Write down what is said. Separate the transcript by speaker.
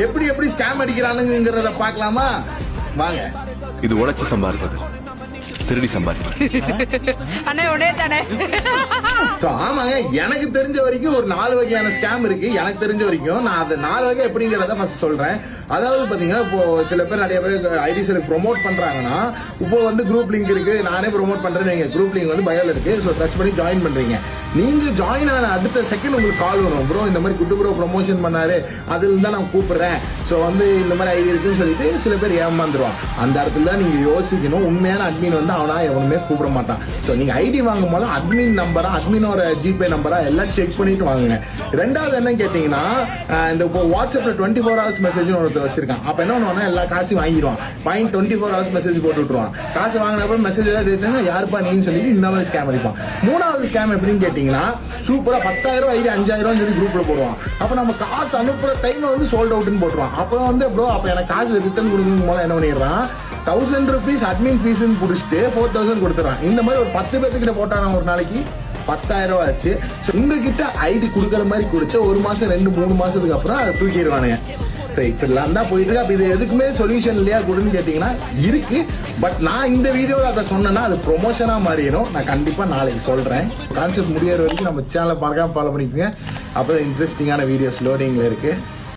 Speaker 1: எப்படி எப்படி ஸ்கேம் அடிக்கிறானுங்கிறத பார்க்கலாமா வாங்க.
Speaker 2: இது உழைச்சு சம்பாதிச்சது, திருடி சம்பாதிச்சது.
Speaker 1: ஆமாங்க, எனக்கு தெரிஞ்ச வரைக்கும் ஒரு 4 வகையான ஸ்கேம் இருக்கு. எனக்கு தெரிஞ்ச வரைக்கும் நான் அது 4 வகை எப்படிங்கிறத ஃபர்ஸ்ட் சொல்றேன். அதாவது பாத்தீங்கன்னா, இப்போ சில பேர் நிறைய பேர் ஐடிஸ்ல ப்ரோமோட் பண்றாங்கன்னா, இப்போ வந்து குரூப் லிங்க் இருக்கு, நானே ப்ரோமோட் பண்றேன், குரூப் லிங்க் வந்து பயோல இருக்கு, ஸோ டச் பண்ணி ஜாயின் பண்றீங்க. நீங்க ஜாயின் ஆன அடுத்த செகண்ட் உங்களுக்கு கால் வரும், ப்ரோ இந்த மாதிரி குட்டு ப்ரோ ப்ரொமோஷன் பண்ணாரு, அதுல இருந்தா நான் கூப்பிடுறேன், ஸோ வந்து இந்த மாதிரி ஐடி இருக்குன்னு சொல்லிட்டு சில பேர் ஏமாந்துருவான். அந்த இடத்துல தான் நீங்க யோசிக்கணும், உண்மையான அட்மின் வந்து அவனா எவனுமே கூப்பிட மாட்டான். ஸோ நீங்க ஐடி வாங்கும் போது அட்மின் நம்பரா, அட்மினோட ஜிபே நம்பரா எல்லாம் செக் பண்ணிட்டு வாங்குங்க. ரெண்டாவது என்ன கேட்டீங்கன்னா, இந்த இப்போ வாட்ஸ்அப்ல 24 hours மெசேஜ் ஒருத்தர் வச்சிருக்கான். அப்ப என்ன பண்ணுவானா, எல்லா காசையும் வாங்கிடுவான், வாங்கி 24 hours மெசேஜ் போட்டு விட்டுருவான். காசு வாங்கினப்ப மெசேஜ் எல்லாம் யாருப்பா நீன்னு சொல்லிட்டு இந்த மாதிரி ஸ்கேம் அடிப்பான். மூணாவது ஸ்கேம் எப்படின்னு கேட்டீங்கன்னா, சூப்பரா 10,000 ஐடி 5,000 சொல்லி குரூப்ல போடுவான். அப்ப நம்ம காசு அனுப்புற டைம்ல வந்து சோல்ட் அவுட்னு போட்டுருவான். அப்புறம் வந்து ப்ரோ அப்ப எனக்கு காசு ரிட்டர்ன் கொடுக்கணும் போல என்ன பண்ணிடுறான், 1000 rupees அட்மின் ஃபீஸ் புடிச்சிட்டு 4,000 கொடுத்துறான். இந்த மாதிரி ஒரு 10 பேத்துக்கிட்ட போட்டான ஒரு நாளைக்கு 10,000 ஆச்சு. உங்ககிட்ட ஐடி கொடுக்குற மாதிரி கொடுத்து 1 மாசம் 2-3 மாசத்துக்கு அப்புறம் அதை தூக்கிடுவானுங்க. சரி, இப்படிலாம் தான் போயிட்டு இருக்கு. அப்ப இது எதுக்குமே சொல்யூஷன் இல்லையா கொடுன்னு கேட்டீங்கன்னா இருக்கு. பட் நான் இந்த வீடியோவில் அதை சொன்னேன்னா அது ப்ரொமோஷனா மாறிடும். நான் கண்டிப்பா நாளைக்கு சொல்றேன். கான்செப்ட் முடியற வரைக்கும் நம்ம சேனலை மறக்காம ஃபாலோ பண்ணிக்கோங்க. அப்போ இன்ட்ரெஸ்டிங்கான வீடியோஸ் லோடிங்ல இருக்கு.